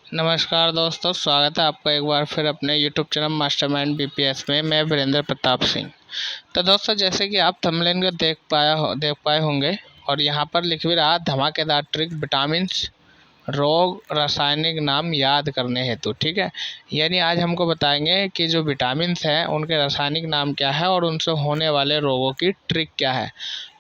नमस्कार दोस्तों, स्वागत है आपका एक बार फिर अपने यूट्यूब चैनल मास्टरमाइंड बीपीएस में। मैं वीरेंद्र प्रताप सिंह। तो दोस्तों, जैसे कि आप थंबनेल में देख पाए होंगे और यहाँ पर लिख भी रहा धमाकेदार ट्रिक विटामिन रोग रासायनिक नाम याद करने हेतु। ठीक है, यानी आज हमको बताएंगे कि जो विटामिन्स हैं उनके रासायनिक नाम क्या है और उनसे होने वाले रोगों की ट्रिक क्या है।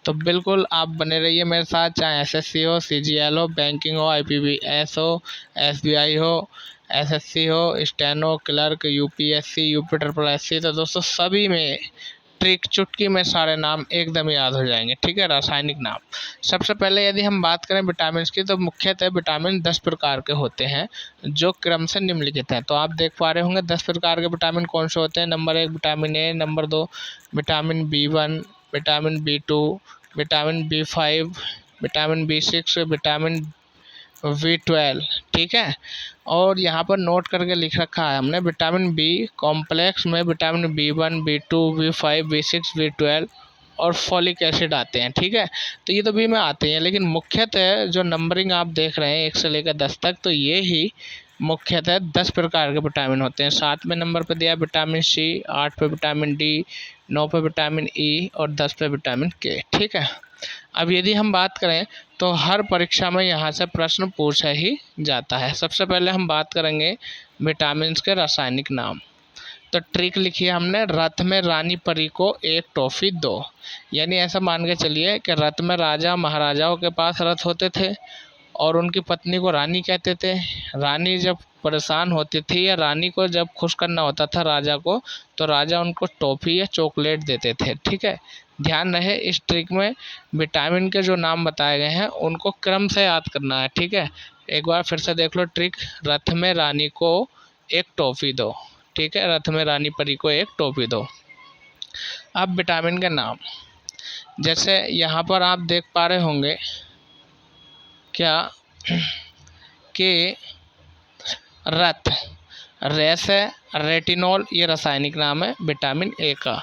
तो बिल्कुल आप बने रहिए मेरे साथ, चाहे एसएससी हो, सीजीएल हो, बैंकिंग हो, आईपीपीएस हो, एसबीआई हो, एसएससी हो, steno, clerk, UPSC, UP triple SC. तो दोस्तों सभी में ट्रिक चुटकी में सारे नाम एकदम याद हो जाएंगे। ठीक है, रासायनिक नाम। सबसे पहले यदि हम बात करें विटामिन की, तो मुख्यतः विटामिन 10 प्रकार के होते हैं जो क्रम से निम्नलिखित हैं। तो आप देख पा रहे होंगे 10 प्रकार के विटामिन कौन से होते हैं। Number 1 vitamin A, number 2 vitamin B1, vitamin B2, vitamin B5, vitamin B6, vitamin B12। ठीक है, और यहाँ पर नोट करके लिख रखा है हमने विटामिन बी कॉम्प्लेक्स में vitamin B1, B2, B5, B6, B12 और फॉलिक एसिड आते हैं। ठीक है, तो ये तो बी में आते हैं, लेकिन मुख्यतः जो नंबरिंग आप देख रहे हैं 1 से लेकर 10 तक, तो ये ही मुख्यतः 10 प्रकार के विटामिन होते हैं। 7वें नंबर पर दिया विटामिन C, 8 पे विटामिन D, 9 पे विटामिन E और 10 पे विटामिन K। ठीक है, अब यदि हम बात करें तो हर परीक्षा में यहाँ से प्रश्न पूछा ही जाता है। सबसे पहले हम बात करेंगे विटामिन के रासायनिक नाम। तो ट्रिक लिखी है हमने, रथ में रानी परी को एक टॉफ़ी दो। यानी ऐसा मान के चलिए कि रथ में राजा महाराजाओं के पास रथ होते थे और उनकी पत्नी को रानी कहते थे। रानी जब परेशान होती थी या रानी को जब खुश करना होता था राजा को, तो राजा उनको टॉफ़ी या चॉकलेट देते थे। ठीक है, ध्यान रहे इस ट्रिक में विटामिन के जो नाम बताए गए हैं उनको क्रम से याद करना है। ठीक है, एक बार फिर से देख लो ट्रिक, रथ में रानी को एक टॉफ़ी दो। ठीक है, रथ में रानी परी को एक टॉफ़ी दो। अब विटामिन के नाम, जैसे यहाँ पर आप देख पा रहे होंगे क्या कि रथ, रेस है, रेटिनॉल, ये रासायनिक नाम है विटामिन ए का।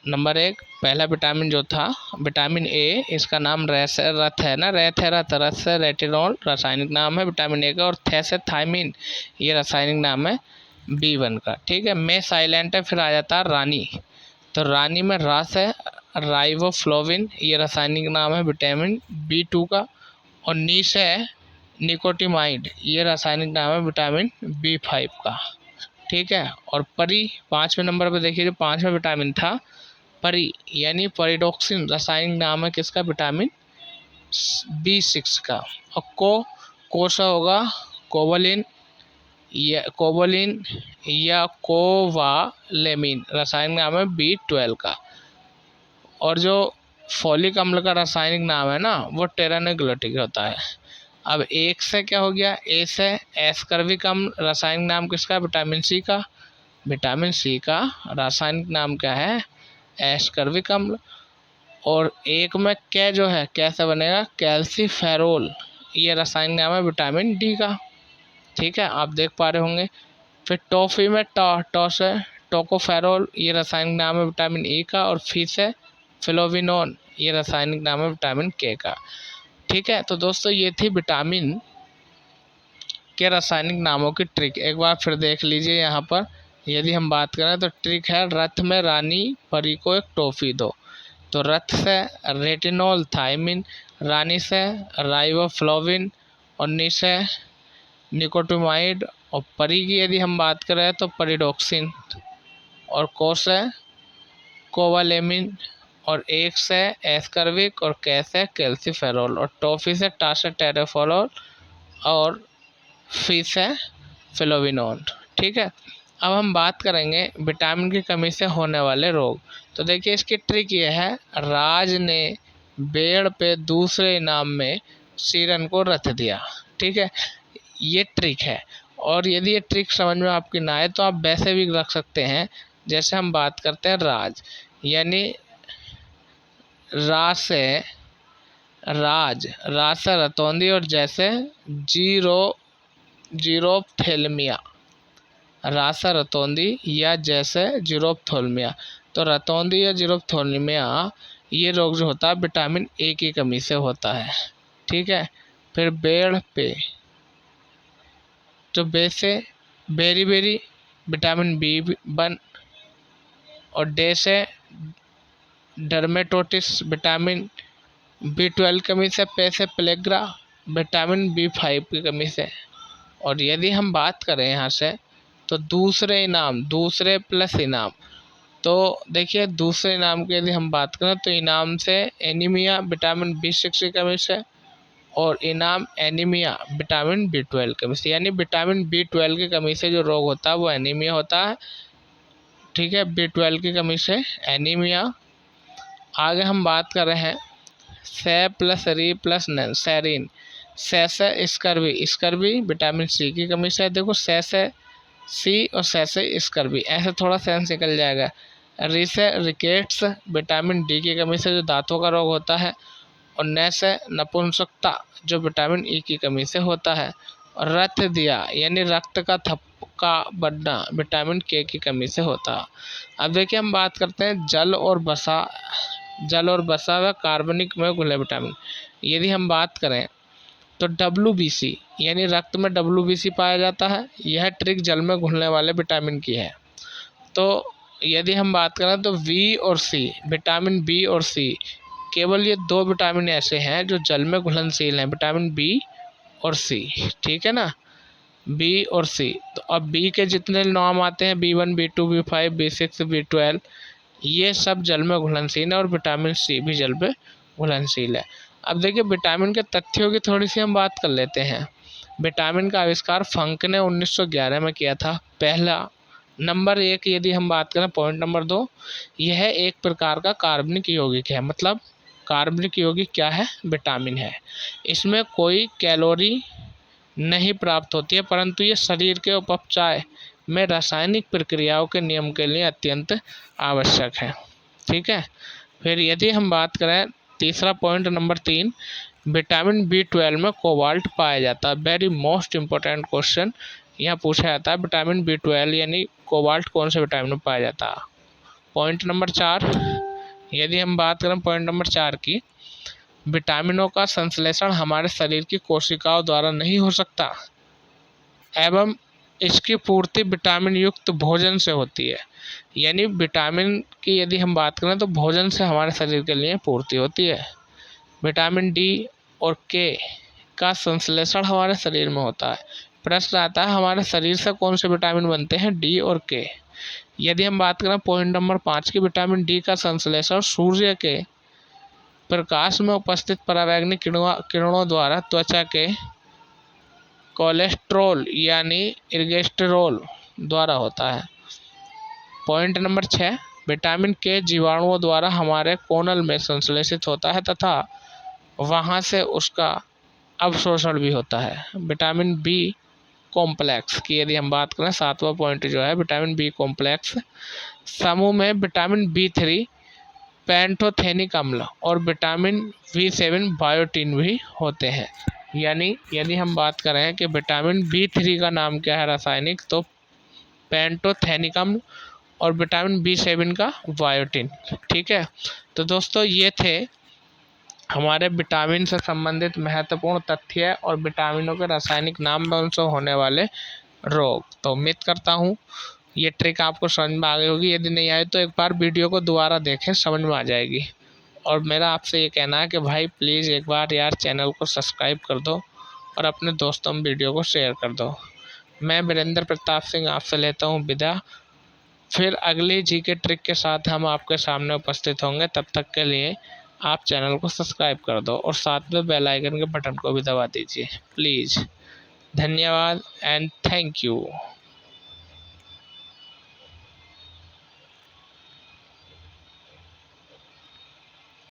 नंबर 1 पहला विटामिन जो था विटामिन ए, इसका नाम रेस है, रथ है ना, रेत है रथ, रथ से रेटिनॉल रासायनिक नाम है विटामिन ए का। और थे से थायमिन, ये रासायनिक नाम है B1 का। ठीक है, में साइलेंट है, फिर आ जाता है रानी। तो रानी में रास है, राइबोफ्लोविन, ये रासायनिक नाम है विटामिन B2 का। और नीस है निकोटिमाइड, ये रासायनिक नाम है विटामिन B5 का। ठीक है, और परी 5वें नंबर पर देखिए, जो 5वां विटामिन था परी यानी परिडोक्सिन, रासायनिक नाम है किसका, विटामिन B6 का। और कोसा होगा कोवलिन या कोवालेमिन, रासायनिक नाम है B12 का। और जो फॉलिक अम्ल का रासायनिक नाम है ना, वो टेरानोग्लिसराइड होता है। अब एक से क्या हो गया, ए से एस्कर्बिक अम्ल, रासायनिक नाम किसका, विटामिन C का। विटामिन C का रासायनिक नाम क्या है, एस्कर्बिक अम्ल। और एक में क्या जो है, कैसे बनेगा, कैल्सीफेरोल, ये रासायनिक नाम है विटामिन D का। ठीक है, आप देख पा रहे होंगे। फिर टॉफ़ी में टॉस है टोकोफेरोल, ये रासायनिक नाम है विटामिन E का। और फीस है फ्लोविनोन, ये रासायनिक नाम है विटामिन K का। ठीक है, तो दोस्तों ये थी विटामिन के रासायनिक नामों की ट्रिक। एक बार फिर देख लीजिए यहाँ पर, यदि हम बात करें तो ट्रिक है रथ में रानी परी को एक टॉफ़ी दो। तो रथ से रेटिनॉल थायमिन, रानी से राइबोफ्लोविन और नी से निकोटिमाइड, और परी की यदि हम बात करें तो परिडोक्सिन, और को से कोवालेमिन, और एक से एस्कर्बिक, और कै से कैल्सीफेरोल, और टॉफ़ी से टासेटेरेफोलोल, और फीस है फ्लोविनोन। ठीक है, अब हम बात करेंगे विटामिन की कमी से होने वाले रोग। तो देखिए इसकी ट्रिक ये है, राज ने पेड़ पे दूसरे इनाम में सिरन को रख दिया। ठीक है, ये ट्रिक है। और यदि ये ट्रिक समझ में आपकी ना आए तो आप वैसे भी रख सकते हैं। जैसे हम बात करते हैं राज, यानी राज से राज से रतौंधी, और जैसे जीरोप्थेल्मिया, रासा रतौंधी या जैसे जीरोप्थेल्मिया। तो रतौंधी या जीरोप्थेल्मिया ये रोग जो होता है विटामिन ए की कमी से होता है। ठीक है, फिर बेड़ पे जो बे से बेरी विटामिन B1, और डे से डर्मेटोटिस विटामिन B12 की कमी से, पे से प्लेग्रा विटामिन B5 की कमी से। और यदि हम बात करें यहाँ से तो दूसरे प्लस इनाम, तो देखिए दूसरे इनाम की यदि हम बात करें तो इनाम से एनीमिया विटामिन B6 की कमी से, और इनाम एनीमिया विटामिन B12 की कमी से। यानी विटामिन B12 की कमी से जो रोग होता है वो एनीमिया होता है, ठीक है, B12 की कमी से एनीमिया। आगे हम बात कर रहे हैं से प्लस री प्लस सेरीन, से स्कर्वी विटामिन C की कमी से। देखो से सी और से स्कर्वी, ऐसे थोड़ा सेंस निकल जाएगा। री से रिकेट्स विटामिन D की कमी से जो दांतों का रोग होता है, और न से नपुंसकता जो विटामिन E की कमी से होता है। और रक्त दिया यानी रक्त का थक्का बढ़ना विटामिन K की कमी से होता है। अब देखिए हम बात करते हैं जल और बसा व कार्बनिक में घुले विटामिन। यदि हम बात करें तो WBC यानी रक्त में WBC पाया जाता है, यह ट्रिक जल में घुलने वाले विटामिन की है। तो यदि हम बात करें तो विटामिन B और C, केवल ये 2 विटामिन ऐसे हैं जो जल में घुलनशील हैं, विटामिन B और C, ठीक है ना, B और C। तो अब B के जितने नाम आते हैं B1, B2, B5, B6, B12, ये सब जल में घुलनशील है, और विटामिन C भी जल में घुलनशील है। अब देखिए विटामिन के तथ्यों की थोड़ी सी हम बात कर लेते हैं। विटामिन का आविष्कार फंक ने 1911 में किया था। पहला नंबर 1 यदि हम बात करें, पॉइंट नंबर 2, यह एक प्रकार का कार्बनिक यौगिक है। मतलब कार्बनिक यौगिक क्या है? विटामिन है। इसमें कोई कैलोरी नहीं प्राप्त होती है, परंतु ये शरीर के उपापचय में रासायनिक प्रक्रियाओं के नियम के लिए अत्यंत आवश्यक है, ठीक है। फिर यदि हम बात करें तीसरा पॉइंट नंबर 3, विटामिन B12 में कोबाल्ट पाया जाता है। वेरी मोस्ट इम्पोर्टेंट क्वेश्चन यहाँ पूछा जाता है, विटामिन B12 यानी कोबाल्ट कौन से विटामिन में पाया जाता है। पॉइंट नंबर 4, यदि हम बात करें पॉइंट नंबर 4 की, विटामिनों का संश्लेषण हमारे शरीर की कोशिकाओं द्वारा नहीं हो सकता, एवं इसकी पूर्ति विटामिन युक्त भोजन से होती है। यानी विटामिन की यदि हम बात करें तो भोजन से हमारे शरीर के लिए पूर्ति होती है। विटामिन D और K का संश्लेषण हमारे शरीर में होता है। प्रश्न आता है हमारे शरीर से कौन से विटामिन बनते हैं? D और K। यदि हम बात करें पॉइंट नंबर 5 की, विटामिन D का संश्लेषण सूर्य के प्रकाश में उपस्थित परावैंगनिक किरणों द्वारा त्वचा के कोलेस्ट्रॉल यानी इर्गेस्टेरोल द्वारा होता है। पॉइंट नंबर 6, विटामिन K जीवाणुओं द्वारा हमारे कोनल में संश्लेषित होता है तथा वहां से उसका अवशोषण भी होता है। विटामिन B कॉम्प्लेक्स की यदि हम बात करें, 7वां पॉइंट जो है विटामिन B कॉम्प्लेक्स समूह में विटामिन B3 पैंटोथेनिक अम्ल और विटामिन B7 बायोटिन भी होते हैं। यानी यदि हम बात करें कि विटामिन B3 का नाम क्या है रासायनिक, तो पैंटोथेनिक अम्ल, और विटामिन B7 का बायोटिन, ठीक है। तो दोस्तों ये थे हमारे विटामिन से संबंधित महत्वपूर्ण तथ्य और विटामिनों के रासायनिक नाम में उनसे होने वाले रोग। तो उम्मीद करता हूँ ये ट्रिक आपको समझ में आ गई होगी। यदि नहीं आए तो एक बार वीडियो को दोबारा देखें, समझ में आ जाएगी। और मेरा आपसे ये कहना है कि भाई प्लीज़ एक बार यार चैनल को सब्सक्राइब कर दो और अपने दोस्तों में वीडियो को शेयर कर दो। मैं वीरेंद्र प्रताप सिंह आपसे लेता हूँ विदा। फिर अगली जीके ट्रिक के साथ हम आपके सामने उपस्थित होंगे। तब तक के लिए आप चैनल को सब्सक्राइब कर दो और साथ में बेल आइकन के बटन को भी दबा दीजिए प्लीज़। धन्यवाद एंड थैंक यू।